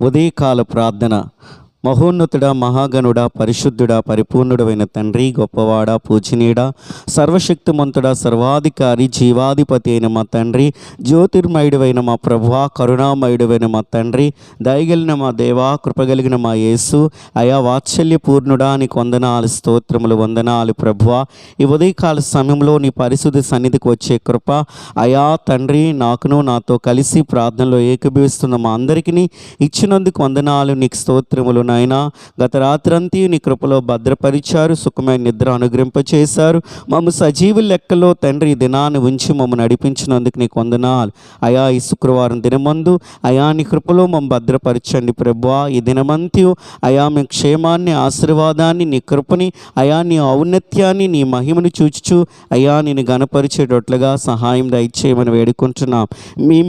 ఉదయకాల ప్రార్థన. మహోన్నతుడా, మహాగణుడా, పరిశుద్ధుడా, పరిపూర్ణుడైన తండ్రి, గొప్పవాడా, పూజనీయుడా, సర్వశక్తిమంతుడా, సర్వాధికారి, జీవాధిపతి అయిన మా తండ్రి, జ్యోతిర్మయుడైన మా ప్రభువా, కరుణామయుడైన మా తండ్రి, దయగలిగిన మా దేవా, కృపగలిగిన మా యేసు, అయా వాత్సల్యపూర్ణుడా, నీకు వందనాలు, స్తోత్రములు, వందనాలు ప్రభువా. ఈ ఉదయకాల సమయంలో నీ పరిశుద్ధ సన్నిధికి వచ్చే కృప అయా తండ్రి, నాకును నాతో కలిసి ప్రార్థనలో ఏకీభవిస్తున్న మా అందరికీ ఇచ్చినందుకు వందనాలు, నీకు స్తోత్రములు నాయనా. గత రాత్రంతా నీ కృపలో భద్రపరిచారు, సుఖమైన నిద్ర అనుగ్రహింపచేశారు. మమ్మ సజీవుల లెక్కలో తండ్రి ఈ దినాన్ని ఉంచి మమ్మల్ని నడిపించినందుకు నీకు వందనాలు అయా. ఈ శుక్రవారం దినమందు అయా నీ కృపలో మమ్మ భద్రపరచండి ప్రభువా. ఈ దినమంతా అయా మీ క్షేమాన్ని, ఆశీర్వాదాన్ని, నీ కృపని అయా, నీ ఔన్నత్యాన్ని, నీ మహిమను చూచుచు అయా నేను గణపరిచేటట్లుగా సహాయం దయచేయమని వేడుకుంటున్నాం.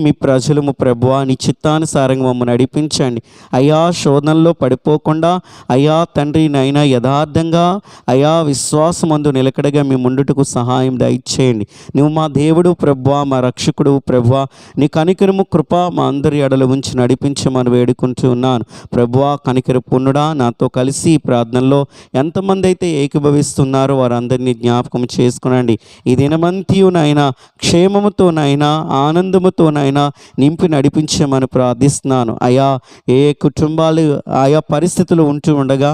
మీ ప్రజలము ప్రభువా, నీ చిత్తానుసారంగా మమ్మల్ని నడిపించండి అయా. శోధనలో పడిపోకుండా అయా తండ్రి నైనా యథార్థంగా అయా విశ్వాసమందు నిలకడగా మీ ముందుటకు సహాయం దయచేయండి. నువ్వు మా దేవుడు ప్రభువా, మా రక్షకుడు ప్రభువా. నీ కనికరము కృప మా అందరి ఎడల ఉంచి నడిపించమని వేడుకుంటూ ఉన్నాను ప్రభువా. కనికర పుణ్యుడా, నాతో కలిసి ఈ ప్రార్థనలో ఎంతమంది అయితే ఏకీభవిస్తున్నారో వారందరినీ జ్ఞాపకం చేసుకునండి. ఈ దినమంతియునైనా క్షేమముతోనైనా ఆనందముతోనైనా నింపి నడిపించమని ప్రార్థిస్తున్నాను అయా. ఏ కుటుంబాలు ఆయా పరిస్థితులు ఉంటూ ఉండగా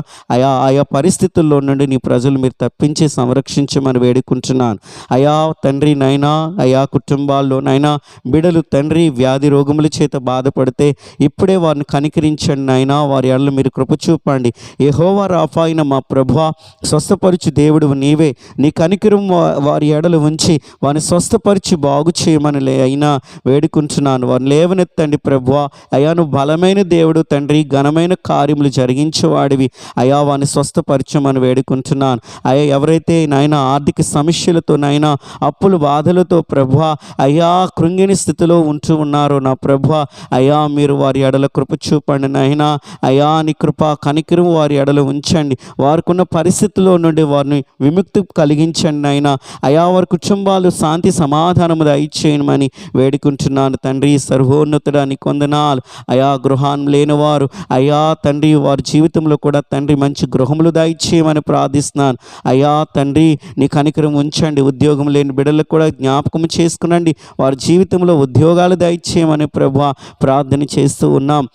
ఆయా పరిస్థితుల్లో నుండి నీ ప్రజలు మీరు తప్పించి సంరక్షించమని వేడుకుంటున్నాను అయా తండ్రి నైనా. ఆయా కుటుంబాల్లో నైనా బిడలు తండ్రి వ్యాధి రోగముల చేత బాధపడితే ఇప్పుడే వారిని కనికరించండి నైనా. వారి ఎడల మీరు కృప చూపండి. యెహోవా రాఫా అయిన మా ప్రభువా, స్వస్థపరిచి దేవుడు నీవే. నీ కనికరం వారి ఎడలు ఉంచి వారిని స్వస్థపరిచి బాగు చేయమని అయినా వేడుకుంటున్నాను. వారిని లేవనెత్తండి ప్రభువా. అయా నువ్వు బలమైన దేవుడు తండ్రి, ఘనమైన కార్యములు జరిగించేవాడివి అయా. వారిని స్వస్థపరచమని వేడుకుంటున్నాను అయ్యా. ఎవరైతే నాయన ఆర్థిక సమస్యలతో నాయన అప్పుల బాధలతో ప్రభువా అయ్యా కృంగిని స్థితిలో ఉంటూ ఉన్నారో నా ప్రభువా అయ్యా, మీరు వారి ఎడల కృప చూపండి నాయన అయ్యా. నీ కృప కనికరం వారి ఎడల ఉంచండి. వారికున్న పరిస్థితుల్లో నుండి వారిని విముక్తి కలిగించండి నాయన అయా. వారి కుటుంబాలు శాంతి సమాధానము దయచేయమని వేడుకుంటున్నాను తండ్రి. సర్వోన్నతుడా నీకు వందనాలు అయా. గృహాన్ని లేనివారు అయా తండ్రి, వారి జీవితంలో కూడా తండ్రి మంచి గృహములు దయచేయమని ప్రార్థిస్తున్నాను అయా తండ్రి. నీ కనికరం ఉంచండి. ఉద్యోగం లేని బిడ్డలకు కూడా జ్ఞాపకం చేసుకునండి. వారి జీవితంలో ఉద్యోగాలు దయచేయమని ప్రభువా ప్రార్థన చేస్తూ ఉన్నాం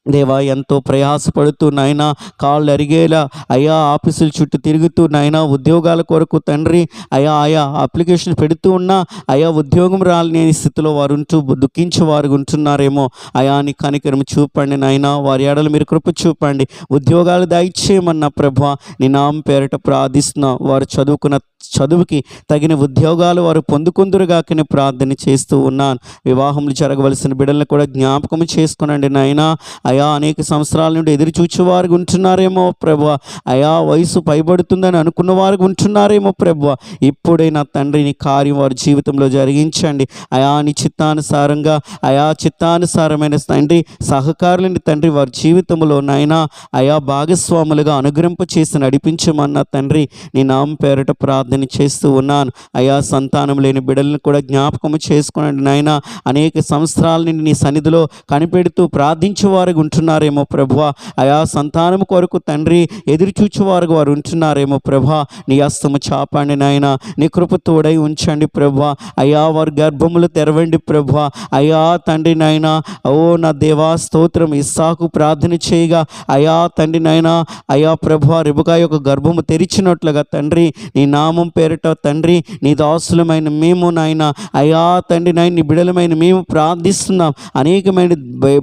దేవా. ఎంతో ప్రయాసపడుతూ నాయన కాళ్ళు అరిగేలా అయా ఆఫీసుల చుట్టూ తిరుగుతూ నాయన ఉద్యోగాల కొరకు తండ్రి ఆయా అప్లికేషన్ పెడుతూ ఉన్నా అయా ఉద్యోగం రాలేని స్థితిలో వారు ఉంటూ దుఃఖించే వారు ఉంటున్నారేమో అయా. నీ కనికరం చూపండి నాయన. వారి ఏడలు మీరు కృప చూపండి. ఉద్యోగాలు దయచేయమన్న ప్రభువా నీ నామం పేరిట ప్రార్థిస్తున్నా. వారు చదువుకున్న చదువుకి తగిన ఉద్యోగాలు వారు పొందుకుందురుగాకని ప్రార్థన చేస్తూ ఉన్నాను. వివాహములు జరగవలసిన బిడ్డలను కూడా జ్ఞాపకం చేసుకునండి నాయన అయా. అనేక సంవత్సరాల నుండి ఎదురు చూచేవారు ఉంటున్నారేమో ప్రభువా అయా. వయసు పైబడుతుందని అనుకున్న వారు ఉంటున్నారేమో ప్రభువా. ఇప్పుడే నా తండ్రి నీ కార్యం వారి జీవితంలో జరిగించండి అయా. నీ చిత్తానుసారంగా అయా చిత్తానుసారమైన తండ్రి సహకారులని తండ్రి వారి జీవితంలో నాయనా అయా భాగస్వాములుగా అనుగ్రహింప చేసి నడిపించమన్న తండ్రి నీ నామం పేరిట ప్రార్థన చేస్తూ ఉన్నాను అయా. సంతానం లేని బిడ్డలను కూడా జ్ఞాపకం చేసుకునండి నాయన. అనేక సంవత్సరాల నుండి నీ సన్నిధిలో కనిపెడుతూ ప్రార్థించేవారు ఉంటున్నారేమో ప్రభువా అయా. సంతానం కొరకు తండ్రి ఎదురు చూచేవారు వారు ఉంటున్నారేమో ప్రభువా. నీ హస్తము చాపండి నాయన. నీ కృప తోడై ఉంచండి ప్రభువా అయా. వారి గర్భములు తెరవండి ప్రభువా అయా తండ్రి నాయన. ఓ నా దేవా స్తోత్రం. ఇస్సాకు ప్రార్థన చేయగా అయా తండ్రి నాయన అయా ప్రభువా రిబకా యొక్క గర్భము తెరిచినట్లుగా తండ్రి నీ నామం పేరిట తండ్రి నీ దాసులమైన మేము నాయన అయా తండ్రి నాయన నీ బిడలమైన మేము ప్రార్థిస్తున్నాం. అనేకమైన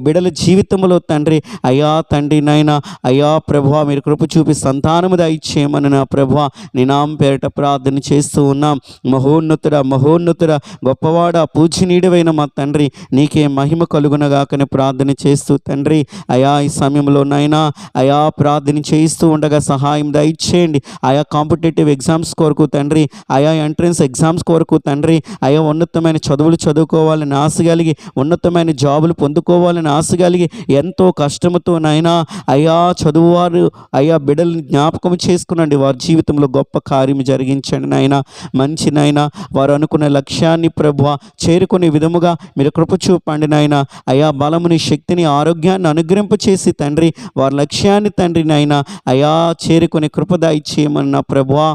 బిడల జీవితంలో తండ్రి అయా తండ్రి నాయన అయా ప్రభువా మీరు కృప చూపి సంతానము దయచేయమని నా ప్రభువా నీ నామం పేరిట ప్రార్థన చేస్తూ ఉన్నాం. మహోన్నతుడా గొప్పవాడ పూజనీయుడైన మా తండ్రి నీకే మహిమ కలుగునగాకని ప్రార్థన చేస్తూ తండ్రి అయా ఈ సమయంలో నాయనా అయా ప్రార్థన చేస్తూ ఉండగా సహాయం దయచేయండి. ఆయా కాంపిటేటివ్ ఎగ్జామ్స్ కొరకు తండ్రి, ఆయా ఎంట్రన్స్ ఎగ్జామ్స్ కొరకు తండ్రి, ఆయా ఉన్నతమైన చదువులు చదువుకోవాలని ఆశ కలిగి, ఉన్నతమైన జాబులు పొందుకోవాలని ఆశ కలిగి ఎంతో కష్టముతో నాయనా అయా చదువువారు అయా బిడ్డల్ని జ్ఞాపకం చేసుకునండి. వారి జీవితంలో గొప్ప కార్యం జరిగించండి నాయన. మంచి నాయన వారు అనుకున్న లక్ష్యాన్ని ప్రభువా చేరుకునే విధముగా మీరు కృప చూపండి నాయన. అయా బలముని, శక్తిని, ఆరోగ్యాన్ని అనుగ్రహింప చేసి తండ్రి వారి లక్ష్యాన్ని తండ్రి నాయన అయా చేరుకునే కృప దయచేయమన్న ప్రభువా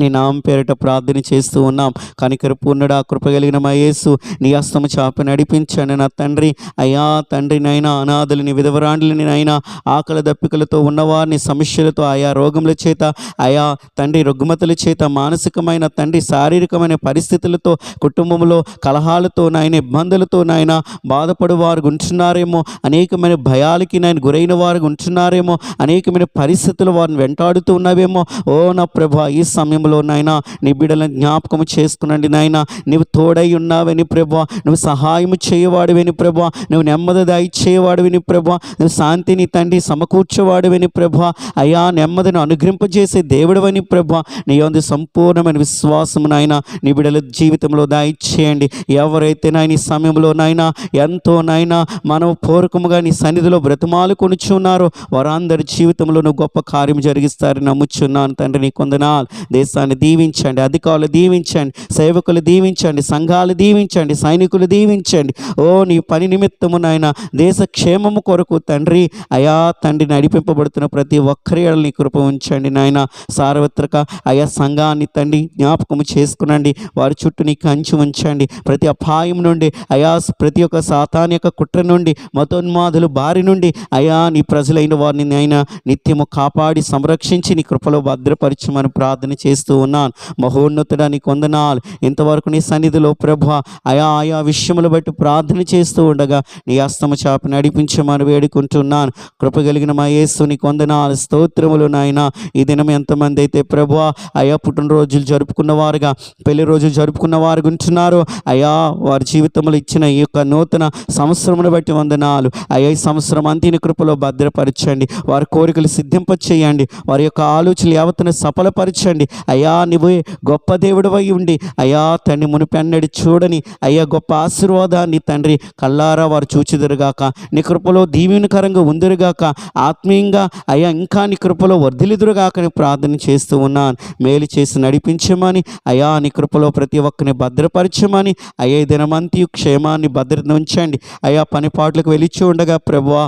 నీ నామం పేరిట ప్రార్థన చేస్తూ ఉన్నాం. కనికర పూర్ణుడా, కృపగలిగిన మా యేసు నీ హస్తము చాపి నడిపించండి నా తండ్రి. అయా తండ్రి నైనా అనాథులని, విధవరాండ్లని నైనా, ఆకలి దప్పికలతో ఉన్నవారిని, సమస్యలతో, ఆయా రోగముల చేత, ఆయా తండ్రి రుగ్మతల చేత, మానసికమైన తండ్రి శారీరకమైన పరిస్థితులతో, కుటుంబంలో కలహాలతో నాయన, ఇబ్బందులతో నాయన బాధపడు వారు ఉంటున్నారేమో, అనేకమైన భయాలకి నాయన గురైన వారు ఉంటున్నారేమో, అనేకమైన పరిస్థితులు వారిని వెంటాడుతూ ఉన్నావేమో. ఓ నా ప్రభా, ఈ సమయంలో నాయనా నీ బిడ్డలను జ్ఞాపకం చేసుకునండి నాయన. నువ్వు తోడై ఉన్నావని ప్రభా, నువ్వు సహాయం చేయవాడివని ప్రభా, నువ్వు నెమ్మది దయచేయవాడివని ప్రభా, నువ్వు శాంతిని తండ్రి సమకూర్చేవాడివని ప్రభా, అయా నెమ్మదిని అనుగ్రహింపజేసే దేవుడవని ప్రభా, నీ యందు సంపూర్ణమైన విశ్వాసము నాయన నీ బిడ్డల జీవితంలో దయచేయండి. ఎవరైతే నాయన ఈ సమయంలో నాయన ఎంతో నాయన మనం పూర్వకముగా నీ సన్నిధిలో బ్రతిమాలు కొనుచున్నారో వారందరి జీవితంలో నువ్వు గొప్ప కార్యం జరిగిస్తారని నమ్ముచున్నాను తండ్రి. నీ కొందనాలు. దేశాన్ని దీవించండి, అధికారులు దీవించండి, సేవకులు దీవించండి, సంఘాలు దీవించండి, సైనికులు దీవించండి. ఓ నీ పని నిమిత్తము నాయన దేశ క్షేమము కొరకు తండ్రి అయా తండ్రి నడిపింపబడుతున్న ప్రతి ఒక్కరి ఎడల నీ కృప ఉంచండి నాయన. సార్వత్రిక అయా సంఘాన్ని తండ్రి జ్ఞాపకము చేసుకునండి. వారి చుట్టూ నీ కంచి ఉంచండి. ప్రతి అపాయం నుండి అయా, ప్రతి ఒక్క సాతాన్ యొక్క కుట్ర నుండి, మతోన్మాదులు బారి నుండి అయా నీ ప్రజలైన వారిని నాయన నిత్యము కాపాడి సంరక్షించి నీ కృపలో భద్రపరచమని ప్రార్థన చేస్తూ ఉన్నాను. మహోన్నతుడా నీ కొందనాలు. ఇంతవరకు నీ సన్నిధిలో ప్రభువా ఆయా విషయములు బట్టి ప్రార్థన చేస్తూ ఉండగా నీ హస్తము చాపి నడిపించమని వేడుకుంటున్నాను. కృపగలిగిన మా యేసు నీ కొందనాలు, స్తోత్రములు నాయన. ఈ దినం ఎంతమంది అయితే ప్రభువా అయా పుట్టినరోజులు జరుపుకున్న వారుగా, పెళ్లి రోజులు జరుపుకున్న వారు ఉంటున్నారో అయా వారి జీవితంలో ఇచ్చిన ఈ యొక్క నూతన సంవత్సరమును బట్టి వందనాలు. అయా ఈ సంవత్సరం అంతిని కృపలో భద్రపరచండి. వారి కోరికలు సిద్ధింప చేయండి. వారి యొక్క ఆలోచనలు యావత్తును సఫలపరచండి. అయా నువ్వు గొప్ప దేవుడివై ఉండి అయా తండ్రి మునిపెన్నడి చూడని అయ్యా గొప్ప ఆశీర్వాదాన్ని తండ్రి కల్లారా వారు చూచిదురుగాక. నీ కృపలో దీవెనకరంగా ఉందిరుగాక. ఆత్మీయంగా అయ్యా ఇంకా నీ కృపలో వర్ధిల్లుదురుగాకని ప్రార్థన చేస్తూ ఉన్నాను. మేలు చేసి నడిపించమని అయా నీ కృపలో ప్రతి ఒక్కరిని భద్రపరచమని అయ్యా ఈ దినమంతి క్షేమాన్ని భద్రత ఉంచండి. అయా పనిపాట్లకు వెలిచి ఉండగా ప్రభువా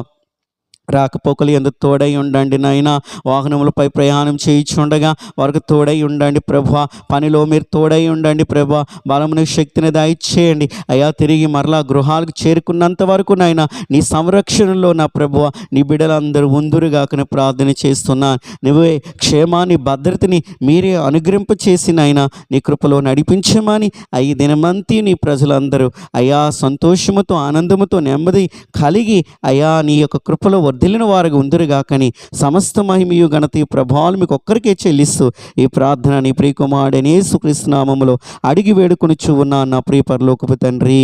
రాకపోకలు ఎందుకు తోడై ఉండండి నాయన. వాహనములపై ప్రయాణం చేయించుండగా వారికి తోడై ఉండండి ప్రభువా. పనిలో మీరు తోడై ఉండండి ప్రభువా. బలమును, శక్తిని దయచేయండి అయ్యా. తిరిగి మరలా గృహాలకు చేరుకున్నంత వరకు నాయన నీ సంరక్షణలో నా ప్రభువా నీ బిడ్డలందరూ ఉందురుగాకని ప్రార్థన చేస్తున్నాను. నువ్వే క్షేమాన్ని, భద్రతని మీరే అనుగ్రహింప చేసి నాయన నీ కృపలో నడిపించమని అయ్యి దినమంతి నీ ప్రజలందరూ అయ్యా సంతోషముతో, ఆనందముతో, నెమ్మది కలిగి అయ్యా నీ యొక్క కృపలో వర్ధిల్లిన వారికి ఉందురుగాకని సమస్త మహిమయు, ఘనత, ప్రభావాలు మీకు ఒక్కరికే చెల్లిస్తూ ఈ ప్రార్థన నీ ప్రియకుమారుడైన యేసుక్రీస్తు నామములో అడిగి వేడుకొనుచు ఉన్నాను నా ప్రియ పరలోకపు తండ్రి.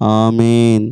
ఆమేన్.